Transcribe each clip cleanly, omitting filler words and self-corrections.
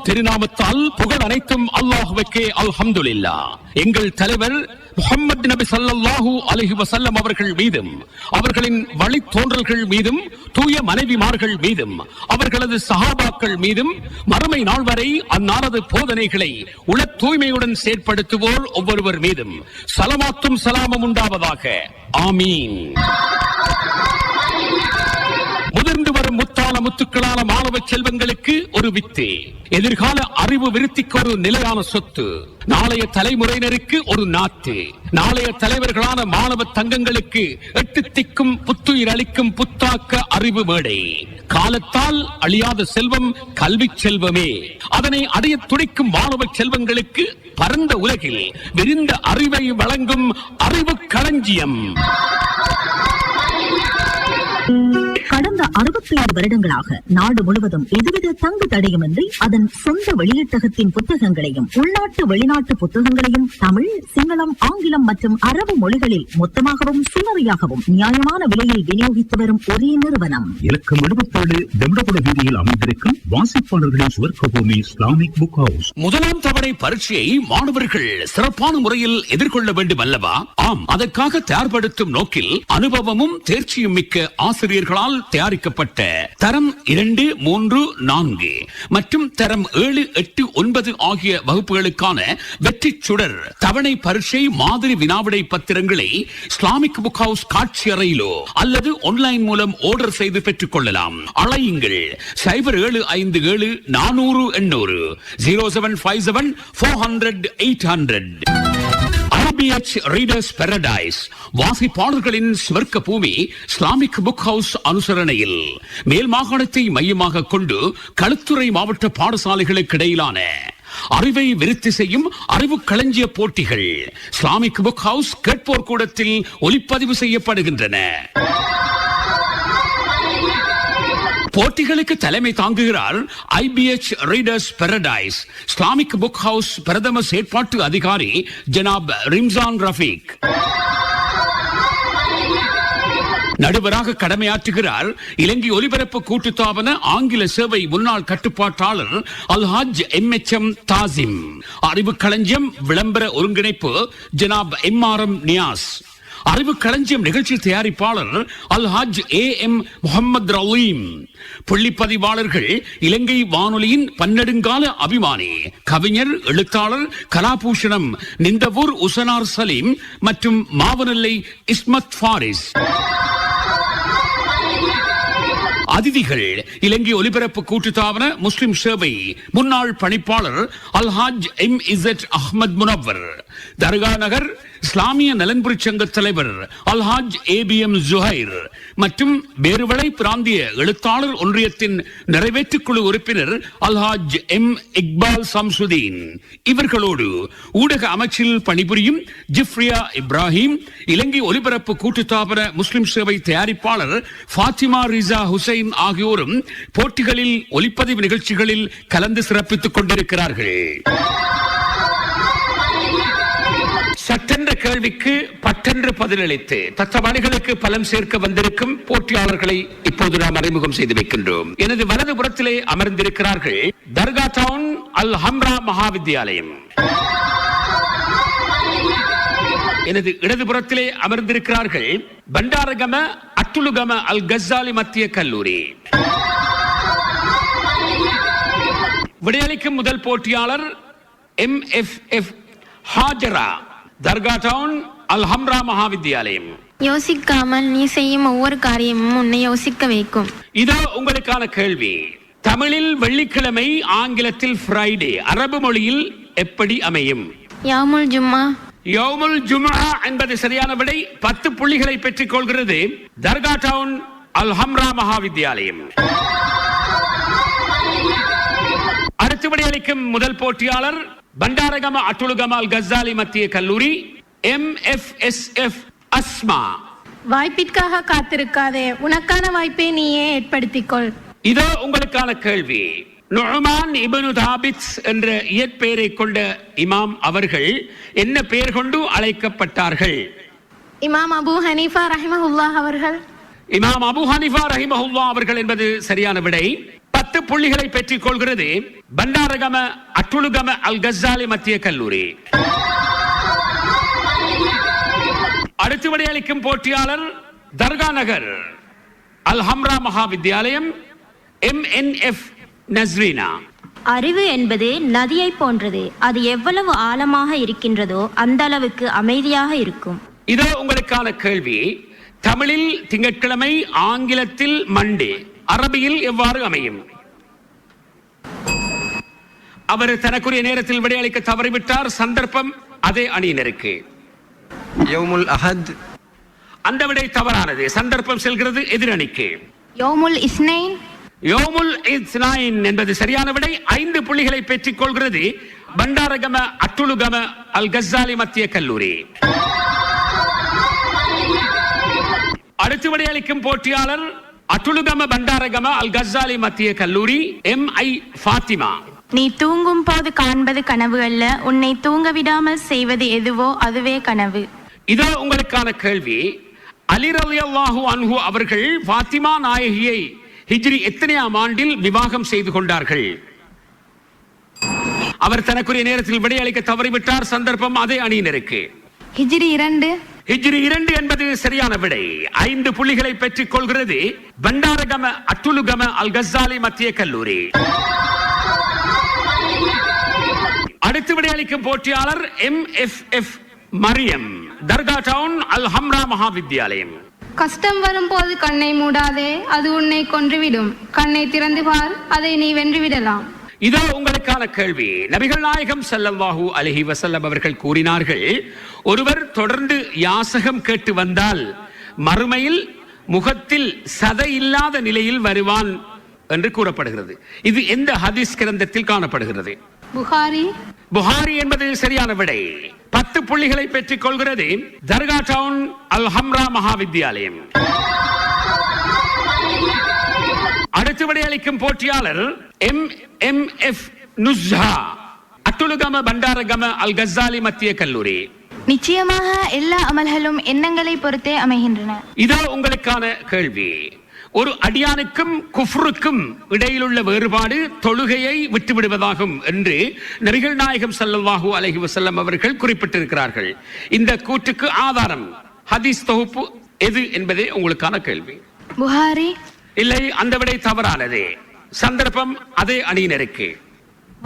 திருநாமத்தால் புகழ் அனைத்தும் அல்லாஹ்வுக்கே. அல்ஹம்துலில்லாஹ். எங்கள் தலைவர் முஹம்மது நபி ஸல்லல்லாஹு அலைஹி வஸல்லம் அவர்கள் மீதும் அவர்களின் வழித்தோன்றல்கள் மீதும் தூய மனைவிமார்கள் மீதும் அவர்களது சஹாபாக்கள் மீதும் மறுமை நாள் வரை அந்நாளது போதனைகளை உள தூய்மையுடன் செயற்படுத்துவோர் ஒவ்வொருவர் மீதும் ஸலவாத்தும் ஸலாமும் உண்டாவதாக. ஆமீன். முதிர்ந்து வரும் முத்தான முத்துக்களான மாணவ செல்வங்களுக்கு ஒரு வித்து, எதிர்கால அறிவு விருத்திக்கு ஒரு நிலையான சொத்து, நாளைய தலைமுறையினருக்கு ஒரு நாட்டு, நாளைய தலைவர்களான மாணவ தங்கங்களுக்கு 8 திக்கும் புத்துயிர் அளிக்கும் புத்தாக்க அறிவு மேடை. காலத்தால் அழியாத செல்வம் கல்வி செல்வமே. அதனை அடைய துடிக்கும் மாணவ செல்வங்களுக்கு பரந்த உலகில் விரிந்த அறிவை வழங்கும் அறிவு களஞ்சியம். கடந்த 67 வருடங்களாக நாடு முழுவதும் எதுவித தங்கு தடையுமின்றி அதன் சொந்த வெளியீட்டகத்தின் புத்தகங்களையும் உள்நாட்டு வெளிநாட்டு புத்தகங்களையும் தமிழ், சிங்களம், ஆங்கிலம் மற்றும் அரபு மொழிகளில் மொத்தமாகவும் சில்லறையாகவும் நியாயமான விலையில் விநியோகித்து வரும் ஒரே நிறுவனம் இலக்கம் 77 தெம்படபுட வீதியில் அமைந்திருக்கும் வாசிப்பாளர்களின் சுவர்க்க பூமி இஸ்லாமிக் புக் ஹவுஸ். முதலாம் தவணை பரீட்சையை மாணவர்கள் சிறப்பான முறையில் எதிர்கொள்ள வேண்டும் அல்லவா? ஆம், அதற்காக தயார்படுத்தும் நோக்கில் அனுபவமும் தேர்ச்சியும் மிக்க ஆசிரியர்களால் தயாரிக்கப்பட்ட தரம் 2, 3, 4 மற்றும் தரம் 7, 8, 9 ஆகிய வகுப்புகளுக்கான வெற்றி சுடர் தவணை பரீட்சை மாதிரி வினாவிடை பத்திரங்களை இஸ்லாமிக் புக் ஹவுஸ் காட்சி அறையிலோ அல்லது ஆன்லைன் மூலம் ஆர்டர் செய்து பெற்றுக் கொள்ளலாம். அழையுங்கள் 0757 400 800 0757 400 800. IBH Readers Paradise வாசிப்பாளர்களின் சுவர்க்க பூமி இஸ்லாமிக் புக் ஹவுஸ் அனுசரணையில் மேல் மாகாணத்தை மையமாக கொண்டு களுத்துறை மாவட்ட பாடசாலைகளுக்கு இடையிலான அறிவை விருத்தி செய்யும் அறிவு களஞ்சிய போட்டிகள் இஸ்லாமிக் புக் ஹவுஸ் கேட்போர் கூடத்தில் ஒளிப்பதிவு செய்யப்படுகின்றன. போட்டிகளுக்கு தலைமை தாங்குகிறார் IBH Readers Paradise Islamic book house பிரதம செயற்பாட்டு அதிகாரி ஜனாப் ரிம்சான் ரஃபீக். நடுவராக கடமையாற்றுகிறார் இலங்கை ஒலிபரப்பு கூட்டுத்தாபன ஆங்கில சேவை முன்னாள் கட்டுப்பாட்டாளர் அல்ஹாஜ் MHM தாசிம். அறிவு களஞ்சியம் விளம்பர ஒருங்கிணைப்பு ஜனாப் MRM நியாஸ். அறிவு களஞ்சியம் நிகழ்ச்சி தயாரிப்பாளர் அல்ஹாஜ் AM முஹம்மது ரலீம். புள்ளிப்பதிவாளர்கள் இலங்கை வானொலியின் பன்னெடுங்கால அபிமானி கவிஞர் எழுத்தாளர் கலாபூஷணம் நிந்தவூர் உசனார் சலீம் மற்றும் மாவனல்லை இஸ்மத் ஃபாரிஸ். அதிதிகள் இலங்கை ஒலிபரப்பு கூட்டுத்தாபன முஸ்லிம் சேவை முன்னாள் பணிப்பாளர் அல்ஹாஜ் MZ அஹ்மத் முனவர். தர்கா நகர் இஸ்லாமிய நலன்புரி சங்க தலைவர் அல்ஹாஜ் ABM ஜுஹைர் மற்றும் பேருவளை பிராந்திய எழுத்தாளர் ஒன்றியத்தின் நிறைவேற்றுக்குழு உறுப்பினர் அல்ஹாஜ் M இக்பால் சம்சுதீன். இவர்களோடு ஊடக அமைச்சில் பணிபுரியும் ஜிப்ரியா இப்ராஹிம், இலங்கை ஒலிபரப்பு கூட்டுத்தாபன முஸ்லிம் சேவை தயாரிப்பாளர் ஃபாத்திமா ரிசா ஹுசைன் ஆகியோரும் போட்டிகளில் ஒலிப்பதிவு நிகழ்ச்சிகளில் கலந்து சிறப்பித்துக் கொண்டிருக்கிறார்கள். சட்டென்ற கேள்விக்கு பட்டென்று பதிலளித்து தத்தமணிகளுக்கு பலம் சேர்க்க வந்திருக்கும் போட்டியாளர்களை இப்போது நாம் அறிமுகம் செய்து வைக்கின்றோம். எனது வலது புறத்திலே அமர்ந்திருக்கிறார்கள் தர்கா டவுன் அல் ஹம்ரா மகாவித்யாலயம். எனது இடதுபுறத்திலே அமர்ந்திருக்கிறார்கள் பண்டாரகம அட்டுலுகம அல் கஸ்ஸாலி மத்திய கல்லூரி. விடையளிக்கும் முதல் போட்டியாளர் MFF ஹாஜரா தர்கா டவுன் அல் ஹம்ரா மகாவித்யாலயம். யோசிக்காமல் நீ செய்யும் ஒவ்வொரு காரியமும் உன்னை யோசிக்க வைக்கும். இதோ உங்களுக்கான கேள்வி. தமிழில் வெள்ளிக்கிழமை, ஆங்கிலத்தில் ஃப்ரைடே, அரபு மொழியில் எப்படி அமையும்? யௌமுல் ஜும்மா. யௌமுல் ஜும்ஆ என்பது சரியான விடை. 10 புள்ளிகளை பெற்றுக் கொள்கிறது தர்கா டவுன் அல் ஹம்ரா மகாவித்யாலயம். அடுத்த விடையளிக்கும் முதல் போட்டியாளர் பண்டாரகம அட்டுலுகம அல் கஸ்ஸாலி மத்திய கல்லூரி MFSF அஸ்மா. வாய்ப்பிற்காக காத்திருக்காதே, உனக்கான வாய்ப்பை நீயே ஏற்படுத்திக்கொள். இதோ உங்களுக்கான கேள்வி. நுஅமான் இப்னு தாபித் என்ற இயற்பெயரை கொண்ட இமாம் அவர்கள் என்ன பெயர் கொண்டு அழைக்கப்பட்டார்கள்? இமாம் அபு ஹனீஃபா ரஹிமஹுல்லாஹ் அவர்கள். இமாம் அபு ஹனீஃபா ரஹிமஹுல்லாஹ் அவர்கள் என்பது சரியான விடை. 10 புள்ளிகளை பெற்றுக் கொள்கிறது பண்டாரகம அட்டுலுகம அல் கஸ்ஸாலி மத்திய கல்லூரி. அடுத்து விடையளிக்கும் போட்டியாளர் தர்கா நகர் அல் ஹம்ரா மகா வித்யாலயம் MNF நஸ்ரீனா. அறிவு என்பது நதியை போன்றது. அது எவ்வளவு ஆழமாக இருக்கின்றதோ அந்த அளவுக்கு அமைதியாக இருக்கும். இதோ உங்களுக்கான கேள்வி. தமிழில் திங்கட்கிழமை, ஆங்கிலத்தில் மண்டே, அரபியில் எவ்வாறு அமையும்? அவர் தனக்குரிய நேரத்தில் விடையளிக்க தவறிவிட்டார். சந்தர்ப்பம் அதே அணியினருக்கு. யௌமுல் அஹத். அந்த விடை தவறானது. சந்தர்ப்பம் செல்கிறது எதிரணிக்கு. யோமுல் இஸ்னைன். யோமுல் இஸ்னைன் என்பது சரியான விடை. 5 புள்ளிகளை பெற்றுக் கொள்கிறது பண்டாரகம அட்டுலுகம அல் கஸ்ஸாலி மத்திய கல்லூரி. அடுத்து விடையளிக்கும் போட்டியாளர் அட்டுலுகம பண்டாரகம அல் கஸ்ஸாலி மத்திய கல்லூரி MI ஃபாத்திமா. நீ தூங்கும் போது காண்பது கனவு அல்ல, உன்னை தூங்க விடாமல் செய்வது எதுவோ அதுவே கனவு. இதோ உங்களுக்கான கேள்வி. அலி ரலியல்லாஹு அன்ஹு அவர்கள் ஃபாத்திமா நாயகியை ஹிஜ்ரி எத்தனையாம் ஆண்டில் விவாகம் செய்து கொண்டார்கள்? அவர் தனக்குரிய நேரத்தில் விடையளிக்க தவறிவிட்டார். சந்தர்ப்பம் அதே அணியினருக்கு. ஹிஜ்ரி 2. ஹிஜ்ரி 2 என்பது சரியான விடை. 5 புள்ளிகளை பெற்றுக் கொள்கிறது பண்டாரகம அட்டுலுகம அல் கஸ்ஸாலி மத்திய கல்லூரி. அடுத்து விடையளிக்கும் போட்டியாளர் MFF மரியம் தர்கா டவுன் அல் ஹம்ரா மகா வித்யாலயம். கஷ்டம் வரும்போது கண்ணை மூடாதே, அது உன்னை கொன்றுவிடும். கண்ணை திறந்து பார், அதை நீ வென்றுவிடலாம். இதோ உங்களுக்கான கேள்வி. நபிகள் நாயகம் ஸல்லல்லாஹு அலைஹி வஸல்லம் அவர்கள் கூறினார்கள், ஒருவர் தொடர்ந்து யாசகம் கேட்டு வந்தால் மறுமையில் முகத்தில் சதை இல்லாத நிலையில் வருவான் என்று கூறப்படுகிறது. இது எந்த ஹதீஸ் கிரந்தத்தில் காணப்படுகிறது? புகாரி. புகாரி என்பது சரியான விடை. 10 புள்ளிகளை பெற்றுக் கொள்கிறது தர்கா டவுன் அல் ஹம்ரா மகா வித்யாலயம். அடுத்து விடையளிக்கும் போட்டியாளர் MMF நுஸ்ஹா அட்டுலுகம பண்டாரகம அல் கஸ்ஸாலி மத்திய கல்லூரி. நிச்சயமாக எல்லா அமல்களும் எண்ணங்களை பொறுத்தே அமைகின்றன. இதோ உங்களுக்கான கேள்வி. ஒரு அடியானுக்கும் குஃப்ருக்கும் இடையிலுள்ள வேறுபாடு தொழுகையை விட்டுவிடுவதாகும் என்று நபிகள் நாயகம் ஸல்லல்லாஹு அலைஹி வஸல்லம் அவர்கள் குறிப்பிட்டிருக்கிறார்கள். இந்த கூற்றுக்கு ஆதாரம் ஹதீஸ் தொகுப்பு எது என்பதே உங்களுக்கான கேள்வி. புகாரி. இல்லை, அந்த விடை தவறானது. சந்தர்ப்பம் அதே அணியினருக்கு.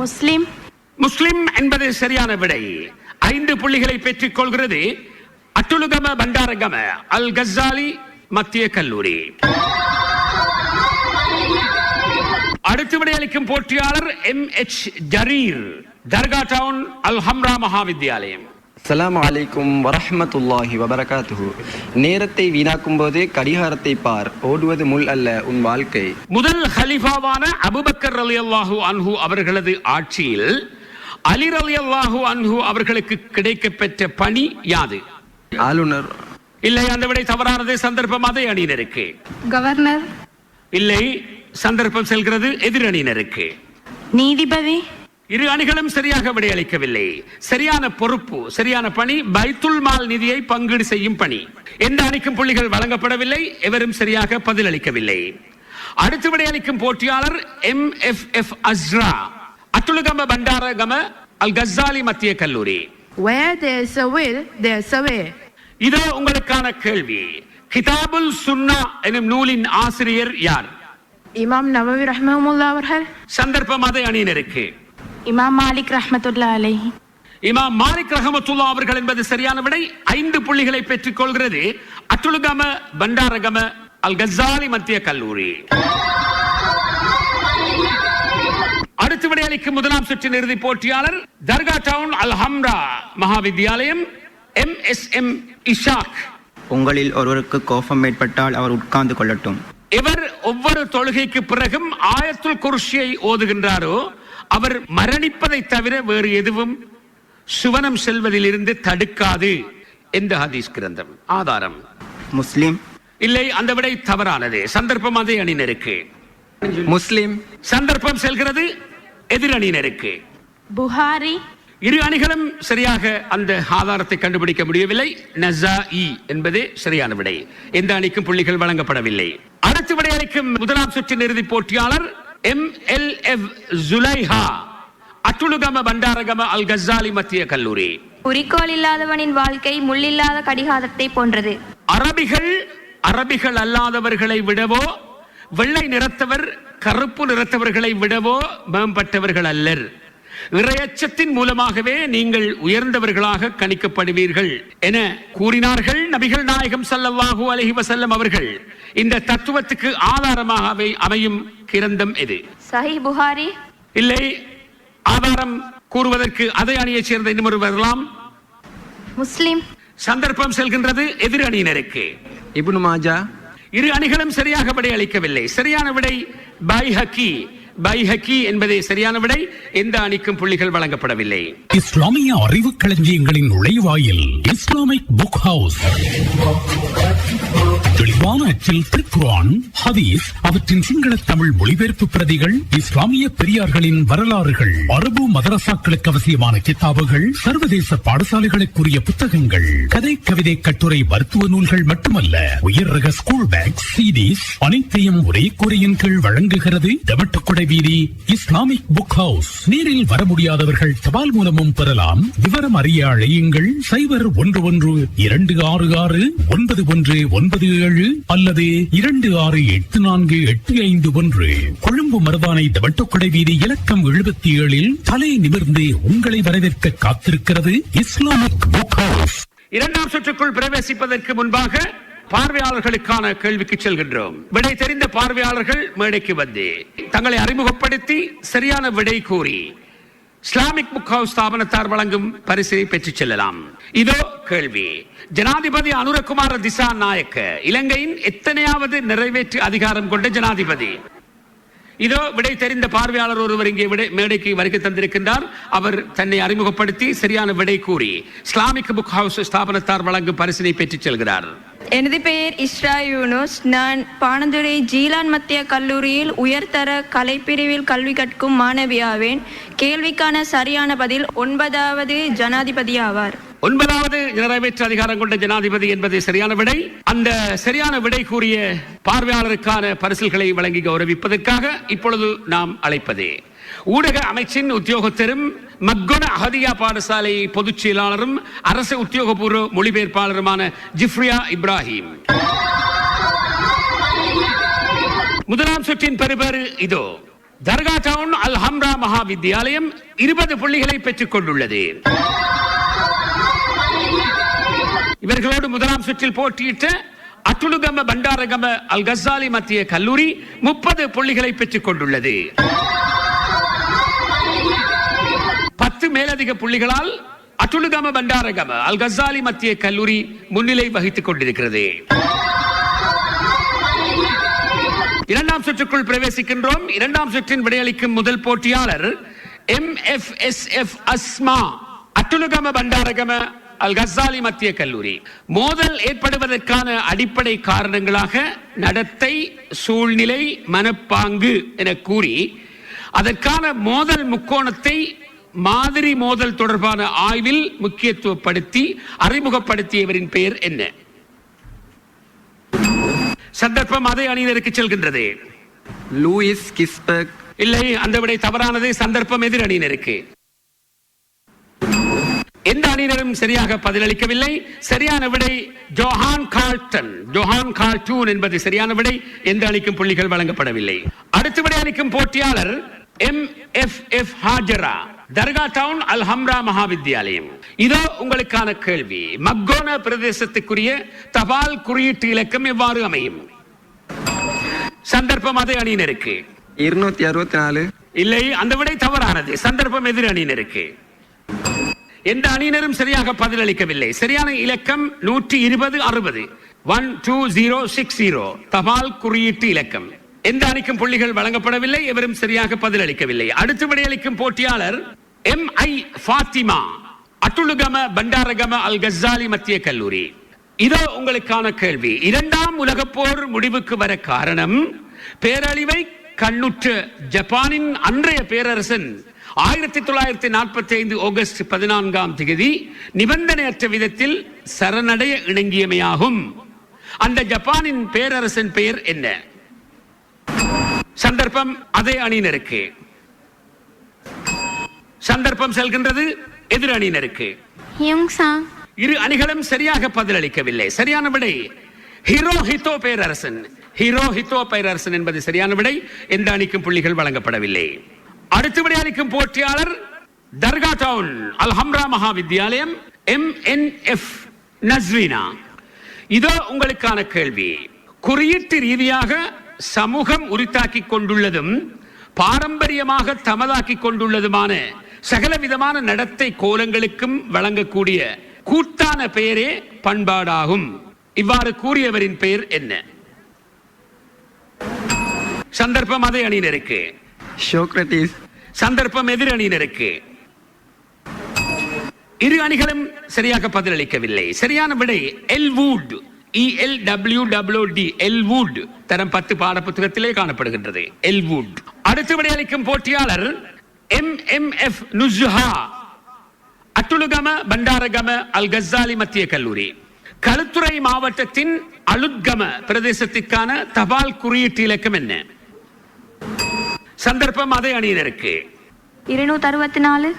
முஸ்லிம். முஸ்லிம் என்பது சரியான விடை. 5 புள்ளிகளை பெற்றுக் கொள்கிறது அட்டுலுகம பண்டாரகம அல் கஸ்ஸாலி மத்திய கல்லூரி. அடுத்து விடையளிக்கும் போட்டியாளர் MH ஜரீர் தர்கா டவுன் அல் ஹம்ரா மகா வித்யாலயம். அஸ்ஸலாமு அலைக்கும் வரஹ்மத்துல்லாஹி வபரகாத்துஹு. நேரத்தை வீணாக்கும் போது கடிகாரத்தை பார், ஓடுவது முள் அல்ல உன் வாழ்க்கை. முதல் ஹலீஃபாவான அபூபக்கர் ரலியல்லாஹு அன்ஹு அவர்களது ஆட்சியில் அலி ரலியல்லாஹு அன்ஹு அவர்களுக்கு கிடைக்கப்பெற்ற பணி யாது? ஆளுநர். இல்லை, அந்த விடை தவறானது. சந்தர்ப்பம் அதே அணியினருக்கு. கவர்னர். இல்லை, சந்தர்ப்பம் செல்கிறது எதிரணியினருக்கு. நீதிபதி. இரு அணிகளும் சரியாக விடையளிக்கவில்லை. சரியான பொறுப்பு, சரியான பணி பைத்துல் மால் நிதியை பங்கீடு செய்யும் பணி. எந்த அணிக்கும் புள்ளிகள் வழங்கப்படவில்லை. எவரும் சரியாக பதிலளிக்கவில்லை. அடுத்து விடையளிக்கும் போட்டியாளர் MFF அஸ்ரா அட்டுலுகம பண்டாரகம அல் கஸ்ஸாலி மத்திய கல்லூரி. Where there is a will, there is a way. இதோ உங்களுக்கான கேள்வி. கிதாபுல் சுன்னா எனும் நூலின் ஆசிரியர் யார்? இமாம் நவவி ரஹ்மஹுல்லாஹ் அவர்கள். சந்தர்ப்பம் அதே அணியினருக்கு. இமாம் மாலிக் ரஹ்மத்துல்லாஹி அலைஹி. இமாம் மாலிக் ரஹ்மத்துல்லாஹ் அவர்கள் என்பது சரியான விடை. 5 புள்ளிகளை பெற்றுக் கொள்கிறது அட்டுலுகம பண்டாரகம அல் கஸ்ஸாலி மத்திய கல்லூரி. அடுத்து விடையளிக்கும் முதலாம் சுற்றின் இறுதி போட்டியாளர் தர்கா டவுன் அல் ஹம்ரா மகா வித்யாலயம் MSM இஷாக். உங்களில் ஒருவருக்கு கோபம் ஏற்பட்டால் அவர் உட்கார்ந்து கொள்ளட்டும். இவர் ஒவ்வொரு தொழுகைக்கு பிறகும் ஆயத்துல் குர்சியை ஓதுகின்றாரோ அவர் மரணிப்பதை தவிர வேறு எதுவும் சுவனம் செல்வதிலிருந்து தடுக்காது என்ற ஹதீஸ் கிரந்தம். ஆதாரம் முஸ்லிம். இல்லை, அந்த விடை தவறானது. சந்தர்ப்பம் அதே அணியினருக்கு. முஸ்லிம். சந்தர்ப்பம் செல்கிறது எதிரணியினருக்கு. புகாரி. இரு அணிகளும் சரியாக அந்த ஆதாரத்தை கண்டுபிடிக்க முடியவில்லை. நஸாஇ என்பதே சரியான விடை. எந்த அணிக்கும் புள்ளிகள் வழங்கப்படவில்லை. அடுத்து விடையளிக்கும் முதலாம் சுற்றின் இறுதி போட்டியாளர் MLF ஜுலைஹா அட்டுலுகம பண்டாரகம அல் கஸ்ஸாலி மத்திய கல்லூரி. குறிக்கோள் இல்லாதவனின் வாழ்க்கை முள்ளில்லாத கடிகாரத்தை போன்றது. அரபிகள் அல்லாதவர்களை விடவோ வெள்ளை நிறத்தவர் கருப்பு நிறத்தவர்களை விடவோ மேம்பட்டவர்கள் அல்லர். இறையச்சத்தின் மூலமாகவே நீங்கள் உயர்ந்தவர்களாக கணிக்கப்படுவீர்கள் என கூறினார்கள் நபிகள் நாயகம் ஸல்லல்லாஹு அலைஹி வஸல்லம் அவர்கள். இந்த தத்துவத்துக்கு ஆதாரமாக அமையும் கிரந்தம் எது? சஹீஹ் புகாரி. இல்லை, ஆதாரம் கூறுவதற்கு அதை அணியைச் சேர்ந்த இன்னொரு வரலாம். முஸ்லிம். சந்தர்ப்பம் செல்கின்றது எதிர் அணியினருக்கு. இப்னு மாஜா. இரு அணிகளும் சரியாக விடை அளிக்கவில்லை. சரியான விடை பைஹக்கி என்பதே சரியான விடை. எந்த அணிக்கும் புள்ளிகள் வழங்கப்படவில்லை. இஸ்லாமிய அறிவு களஞ்சியங்களின் நுழைவாயில் இஸ்லாமிக் புக் ஹவுஸ். தெளிவான அச்சில் திருக்குர்ஆன், ஹதீஸ், அவற்றின் சிங்கள தமிழ் மொழிபெயர்ப்பு பிரதிகள், இஸ்லாமிய பெரியார்களின் வரலாறுகள், அரபு மதரசாக்களுக்கு அவசியமான கிதாபுகள், சர்வதேச பாடசாலைகளுக்குரிய புத்தகங்கள், கதை, கவிதை, கட்டுரை, மருத்துவ நூல்கள் மட்டுமல்ல, உயர் ரக ஸ்கூல் பேக், CDs அனைத்தையும் ஒரே கூரையின் கீழ் வழங்குகிறது தெமட்டகொடை வீதி இஸ்லாமிக் புக் ஹவுஸ். நேரில் வர முடியாதவர்கள் தபால் மூலமும் பெறலாம். விவரம் அறிய அழையுங்கள் 0112669197 அல்லது 26848551. கொழும்பு மருதானை தெமட்டகொடை வீதி இலக்கம் 77 தலை நிமிர்ந்து உங்களை வரவேற்க காத்திருக்கிறது இஸ்லாமிக் புக் ஹவுஸ். இரண்டாம் சுற்றுக்குள் பிரவேசிப்பதற்கு முன்பாக பார்வையாளர்களுக்கான கேள்விக்கு செல்கின்றோம். விடை தெரிந்த பார்வையாளர்கள் மேடைக்கு வந்து தங்களை அறிமுகப்படுத்தி சரியான விடை கூறி இஸ்லாமிக் புக் ஹவுஸ் ஸ்தாபனத்தார் வழங்கும் பரிசை பெற்றுச் செல்லலாம். இதோ கேள்வி. ஜனாதிபதி அனுரகுமார திசா நாயக்க இலங்கையின் எத்தனையாவது நிறைவேற்று அதிகாரம் கொண்ட ஜனாதிபதி? இதோ விடை தெரிந்த பார்வையாளர் ஒருவர் இங்கே மேடைக்கு வருகை தந்திருக்கின்றார். அவர் தன்னை அறிமுகப்படுத்தி சரியான விடை கூறி இஸ்லாமிக் புக் ஹவுஸ் ஸ்தாபனத்தார் வழங்கும் பரிசினை பெற்றுச் செல்கிறார். எனது பெயர் இஸ்ரா யூனுஸ். நான் பாணந்துறை ஜீலான் மத்திய கல்லூரியில் உயர்தர கலைப்பிரிவில் கல்வி கற்கும் மாணவியாவேன். கேள்விக்கான சரியான பதில் 9வது ஜனாதிபதி ஆவார். 9வது நிறைவேற்று அதிகாரம் கொண்ட ஜனாதிபதி என்பது சரியான விடை. அந்த சரியான விடை கூறிய பார்வையாளருக்கான பரிசுகளை வழங்கி கௌரவிப்பதற்காக இப்பொழுது நாம் அழைப்பது ஊடக அமைச்சின் உத்தியோகத்தரும் மக்கொன அஹதியா பாடசாலை பொதுச் செயலாளரும் அரசு உத்தியோகபூர்வ மொழிபெயர்ப்பாளருமான ஜிப்ரியா இப்ராஹிம். முதலாம் சுற்றின் பெறுபேறு இதோ. தர்கா டவுன் அல் ஹம்ரா மகா வித்தியாலயம் 20 புள்ளிகளை பெற்றுக் கொண்டுள்ளது. இவர்களோடு முதலாம் சுற்றில் போட்டியிட்ட அட்டுலுகம பண்டாரகம அல் கஸ்ஸாலி மத்திய கல்லூரி 30 புள்ளிகளை பெற்றுக் கொண்டுள்ளது. 10 மேலதிக புள்ளிகளால் அட்டுலுகம பண்டாரகம அல் கஸ்ஸாலி மத்திய கல்லூரி முன்னிலை வகித்துக் கொண்டிருக்கிறது. இரண்டாம் சுற்றுக்குள் பிரவேசிக்கின்றோம். இரண்டாம் சுற்றின் விடையளிக்கும் முதல் போட்டியாளர் MFSF அஸ்மா அட்டுலுகம பண்டாரகம அல் கஸ்ஸாலி மத்திய கல்லூரி. மோதல் ஏற்படுவதற்கான அடிப்படை காரணங்களாக நடத்தை, சூழ்நிலை, மனப்பாங்கு என கூறி அதற்கான மோதல் முக்கோணத்தை மாதிரி மோதல் தொடர்பான ஆய்வில் முக்கியத்துவப்படுத்தி அறிமுகப்படுத்தியவரின் பெயர் என்ன? சந்தர்ப்பம் அதே அணியினருக்கு செல்கின்றது. லூயிஸ் கிஸ்பர்க். இல்லை, அந்த விடை தவறானது. சந்தர்ப்பம் எதிர் அணியினருக்கு. எந்த அணியினரும் சரியாக பதிலளிக்கவில்லை. சரியான விடை ஜோஹான் கார்ல்டன் என்பது சரியான விடை. எந்த அணிக்கும் புள்ளிகள் வழங்கப்படவில்லை. அடுத்த விடை அளிக்கும் போட்டியாளர் MFF ஹாஜரா தர்கா டவுன் அல் ஹம்ரா மகா வித்தியாலயம். இதோ உங்களுக்கான கேள்வி. மக்கோன பிரதேசத்துக்குரிய தபால் குறியீட்டு இலக்கம் எவ்வாறு அமையும்? சந்தர்ப்பம் அதே அணியினருக்கு. 264. இல்லை, அந்த விடை தவறானது. சந்தர்ப்பம் எதிர் அணியினருக்கு. எந்த அணியினரும் சரியாக பதிலளிக்கவில்லை. சரியான இலக்கம் 12060 12060 தபால் குறியீட்டு இலக்கம். எந்த அணிக்கும் புள்ளிகள் வழங்கப்படவில்லை. எவரும் சரியாக பதிலளிக்கவில்லை. அடுத்து விடையளிக்கும் போட்டியாளர் MI ஃபாத்திமா அட்டுலுகம பண்டாரகம அல் கஸ்ஸாலி மத்திய கல்லூரி. இதோ உங்களுக்கான கேள்வி. இரண்டாம் உலகப் போர் முடிவுக்கு வர காரணம் பேரழிவை கண்ணுற்ற ஜப்பானின் அன்றைய பேரரசன் 1945 ஆகஸ்ட் 14 நிபந்தனையற்ற விதத்தில் சரணடைய இணங்கியமையாகும். அந்த ஜப்பானின் பேரரசன் பெயர் என்ன? சந்தர்ப்பம் அதே அணியினருக்கு. சந்தர்ப்பம் செல்கின்றது எதிர் அணியினருக்கு. யுங்சாங். இரு அணிகளும் சரியாக பதிலளிக்கவில்லை. சரியான விடை ஹிரோஹிதோ பேரரசன். ஹிரோஹிதோ பேரரசன் என்பது சரியான விடை. எந்த அணிக்கும் புள்ளிகள் வழங்கப்படவில்லை. அடுத்த விடை அளிக்கும் போட்டியாளர் தர்கா டவுன் அல்ஹம்ரா மகாவித்யாலயம் MNF நஸ்ரீனா. இதோ உங்களுக்கான கேள்வி. குறியீட்டு ரீதியாக சமூகம் உரித்தாக்கிக் கொண்டுள்ளதும் பாரம்பரியமாக தமதாக்கிக் கொண்டுள்ளதுமான சகல விதமான நடத்தை கோலங்களுக்கும் வழங்கக்கூடிய கூட்டான பெயரே பண்பாடாகும். இவ்வாறு கூறியவரின் பெயர் என்ன? சந்தர்ப்பம் அதே அணியினருக்கு. சோக்ரட்டிஸ். சந்தர்ப்பம் எதிர் அணியினருக்கு. இரு அணிகளும் சரியாக பதிலளிக்கவில்லை. சரியான விடை எல்வுட். ELWWD Elwood. தரம் 10 பாட புத்தகத்திலே காணப்படுகின்றது. எல்வுட். அடுத்த விடை அளிக்கும் போட்டியாளர் MMF நுஸ்ஹா அட்டுலுகம பண்டாரகம அல் கஸ்ஸாலி மத்திய கல்லூரி. களுத்துறை மாவட்டத்தின் அலுத்கம பிரதேசத்திற்கான தபால் குறியீட்டு இலக்கம் என்ன? சந்தர்ப்பம் அதே அணியினருக்கு. 264.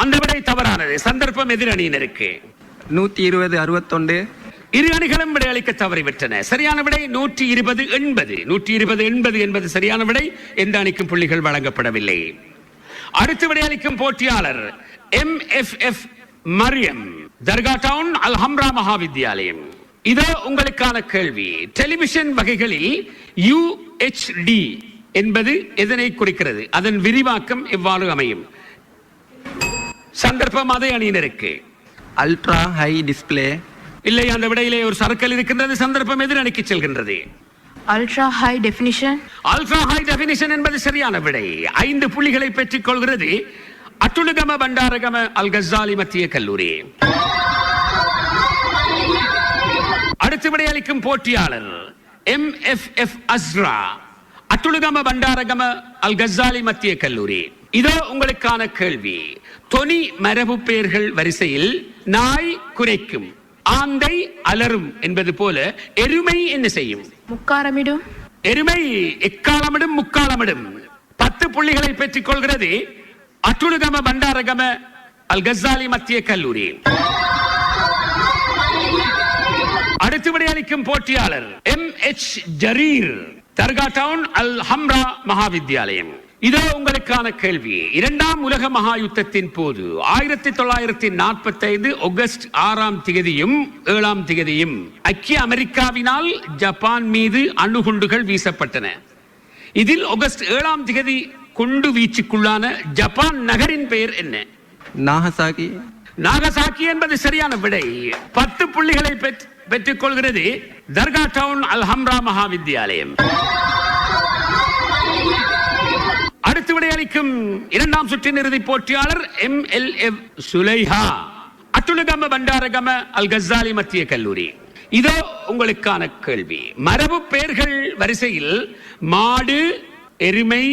அந்த விடை தவறானது. சந்தர்ப்பம் எதிர் அணியினருக்கு. 120 61. இரு அணிகளும் விடை அளிக்க தவறிவிட்டன. சரியான விடை 120 80. 120 80 என்பது சரியான விடை. எந்த அணிக்கும் புள்ளிகள் வழங்கப்படவில்லை. அடுத்த விடை அளிக்கும் போட்டியாளர் MFF மரியம் தர்கா டவுன் அல்ஹம்ரா மகாவித்யாலயம். இதோ உங்களுக்கான கேள்வி. டெலிவிஷன் வகைகளில் UHD என்பது எதனை குறிக்கிறது? அதன் விரிவாக்கம் எவ்வாறு அமையும்? சந்தர்ப்பம் அதே அணியினருக்கு. Ultra high display. இல்லை, அந்த விடையிலே ஒரு சர்க்கிள் இருக்கின்றது. சந்தர்ப்பம் எதிர் அணிக்கு செல்கின்றது. Ultra high definition. Ultra high definition என்பது சரியான விடை. 5 புள்ளிகளை பெற்றுக் கொள்கிறது அட்டுலுகம பண்டாரகம அல் கஸ்ஸாலி மத்திய கல்லூரி. அடுத்த விடை அளிக்கும் போட்டியாளர் MFF அஸ்ரா அட்டுலுகம பண்டாரகம அல் கஸ்ஸாலி மத்திய கல்லூரி. இதோ உங்களுக்கான கேள்வி. தொனி மரபு பெயர்கள் வரிசையில் நாய் குரைக்கும், ஆந்தை அலரும் என்பது போல எருமை என்ன செய்யும்? முக்காரமிடும். எருமை எக்காலமிடும் முக்காலமிடும். 10 புள்ளிகளை பெற்றுக் கொள்கிறது அட்டுலுகம பண்டாரகம அல் கஸ்ஸாலி மத்திய கல்லூரி. அடுத்து விடை அளிக்கும் போட்டியாளர் MH ஜரீர் தர்கா டவுன் அல் ஹம்ரா மகாவித்யாலயம். இதோ உங்களுக்கான கேள்வி. 2ஆம் உலக மகா யுத்தத்தின் போது 1945 ஆகஸ்ட் 6ஆம் திகதியும் 7ஆம் திகதியும் ஐக்கிய அமெரிக்காவினால் ஜப்பான் மீது அணுகுண்டுகள் வீசப்பட்டன. இதில் ஆகஸ்ட் 7ஆம் திகதி குண்டு வீச்சுக்குள்ளான ஜப்பான் நகரின் பெயர் என்ன? நாகசாகி. நாகசாக்கி என்பது சரியான விடை. 10 புள்ளிகளை பெற்றுக் கொள்கிறது தர்கா டவுன் அல் ஹம்ரா மகாவித்யாலயம். அடுத்து விடை அளிக்கும் 2ஆம் சுற்றின் இறுதி போட்டியாளர் MLF சுலைஹா அட்டுலுகம பண்டாரகம அல் கஸ்ஸாலி மத்திய கல்லூரி. இதோ உங்களுக்கான கேள்வி. மரபு பெயர்கள் வரிசையில் மாடு, எருமை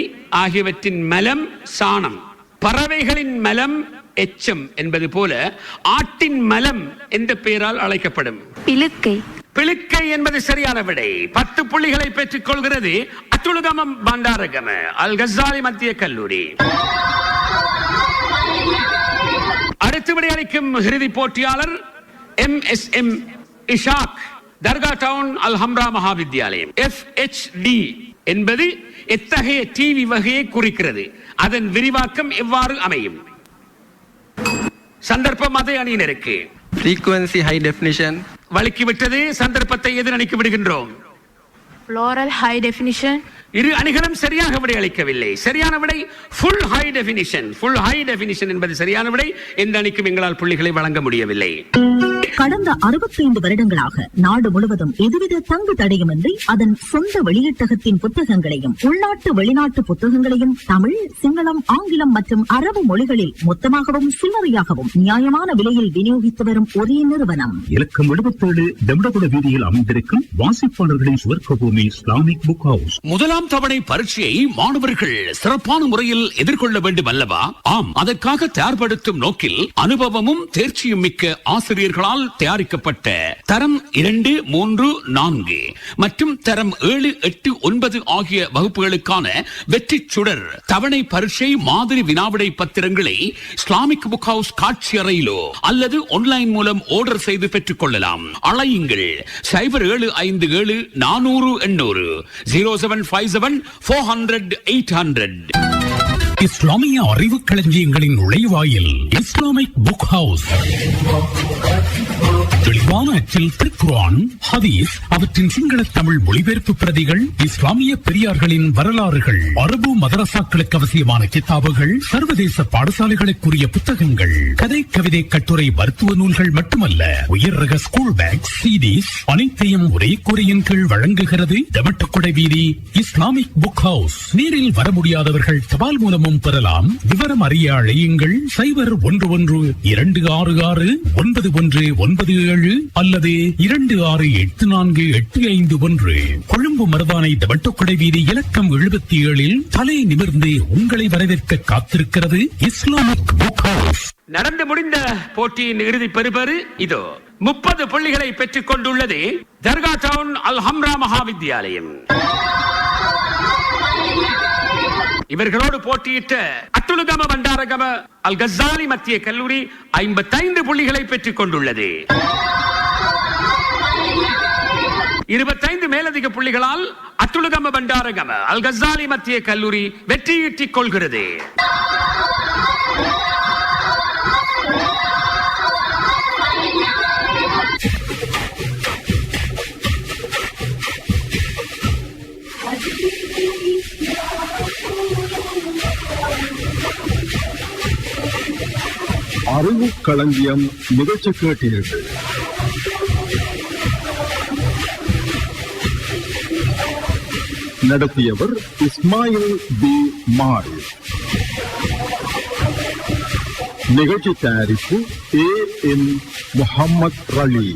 ஆகியவற்றின் மலம் சாணம், பறவைகளின் மலம் எச்சம் என்பது போல ஆட்டின் மலம் எந்த பெயரால் அழைக்கப்படும்? பிழுக்கை. பிழுக்கை என்பது சரியான விடை. 10 புள்ளிகளை பெற்றுக் கொள்கிறது அட்டுலுகம பண்டாரகம அல் கஸ்ஸாலி மத்திய கல்லூரி. அடுத்து விடை அளிக்கும் இறுதி போட்டியாளர் MSM இஷாக் தர்கா டவுன் அல் ஹம்ரா மகாவித்யாலயம். FHD என்பது எத்தகைய டிவி வகையை குறிக்கிறது? அதன் விரிவாக்கம் எவ்வாறு அமையும்? சந்தர்ப்பம் அதே அணியினருக்கு. Frequency high definition. வழுக்கிவிட்டது. சந்தர்ப்பத்தை எதிர் அணிக்கு விடுகின்றோம். Floral high definition. இரு அணிகளும் சரியாக விடை அளிக்கவில்லை. சரியான விடை full high definition. full high definition என்பது சரியான விடை. எந்த அணிக்கும் எங்களால் புள்ளிகளை வழங்க முடியவில்லை. கடந்த 65 வருடங்களாக நாடு முழுவதும் எதுவித தங்கு தடையுமின்றி அதன் சொந்த வெளியீட்டகத்தின் புத்தகங்களையும் உள்நாட்டு வெளிநாட்டு புத்தகங்களையும் தமிழ், சிங்களம், ஆங்கிலம் மற்றும் அரபு மொழிகளில் மொத்தமாகவும் சில்லறையாகவும் நியாயமான விலையில் விநியோகித்து வரும் ஒரே நிறுவனம் இலக்கம் 77 டெம்டகுட வீதியில் அமைந்திருக்கும் வாசிப்பாளர்களின் சுவர்க்கபூமி இஸ்லாமிக் புக் ஹவுஸ். முதலாம் தவணை பரீட்சையை மாணவர்கள் சிறப்பான முறையில் எதிர்கொள்ள வேண்டும் அல்லவா? ஆம், அதற்காக தயார்படுத்தும் நோக்கில் அனுபவமும் தேர்ச்சியும் மிக்க ஆசிரியர்களால் தயாரிக்கப்பட்ட தரம் 2, 3, 4 மற்றும் தரம் 7, 8, 9 ஆகிய வகுப்புகளுக்கான வெற்றி சுடர் தவணை பரீட்சை மாதிரி வினாவிடை பத்திரங்களை இஸ்லாமிக் புக் ஹவுஸ் காட்சி அறையிலோ அல்லது ஆன்லைன் மூலம் ஆர்டர் செய்து பெற்றுக் கொள்ளலாம். அழையுங்கள் 0757 400 800 0757 400 800. இஸ்லாமிய அறிவு களஞ்சியங்களின் நுழைவாயில் இஸ்லாமிக் புக் ஹவுஸ். தெளிவான அச்சில் திருக்குர்ஆன், ஹதீஸ், அவற்றின் சிங்கள தமிழ் மொழிபெயர்ப்பு பிரதிகள், இஸ்லாமிய பெரியார்களின் வரலாறுகள், அரபு மதரசாக்களுக்கு அவசியமான கிதாபுகள், சர்வதேச பாடசாலைகளுக்குரிய புத்தகங்கள், கதை, கவிதை, கட்டுரை, மருத்துவ நூல்கள் மட்டுமல்ல, உயர் ரக ஸ்கூல் பேக், CDs அனைத்தையும் ஒரே கூரையின் கீழ் வழங்குகிறது தெமட்டுக்குடை வீதி இஸ்லாமிக் புக் ஹவுஸ். நேரில் வர முடியாதவர்கள் தபால் மூலமும் பெறலாம். விவரம் அறிய அழையுங்கள் 0112666991 அல்லது 26848551. கொழும்பு மருதானை தெமட்டுக்குடை வீதி இலக்கம் 77 தலை நிமிர்ந்து உங்களை வரவேற்க காத்திருக்கிறது இஸ்லாமிக் புக் ஹவுஸ். நடந்து முடிந்த போட்டியின் இறுதி பெறுபேறு இதோ. 30 புள்ளிகளை பெற்றுக் கொண்டுள்ளது தர்கா டவுன் அல் ஹம்ரா மகாவித்யாலயம். இவர்களோடு போட்டியிட்ட அட்டுலுகம பண்டாரகம அல் கஸ்ஸாலி மத்திய கல்லூரி 55 புள்ளிகளை பெற்றுக் கொண்டுள்ளது. 25 மேலதிக புள்ளிகளால் அட்டுலுகம பண்டாரகம அல் கஸ்ஸாலி மத்திய கல்லூரி வெற்றியீட்டிக் கொள்கிறது. அறிவு களஞ்சியம் நிகழ்ச்சி கேட்டீர்கள். நடத்தியவர் இஸ்மாயில் பி மாரி. நிகழ்ச்சி தயாரிப்பு AN முஹம்மத் ரலி.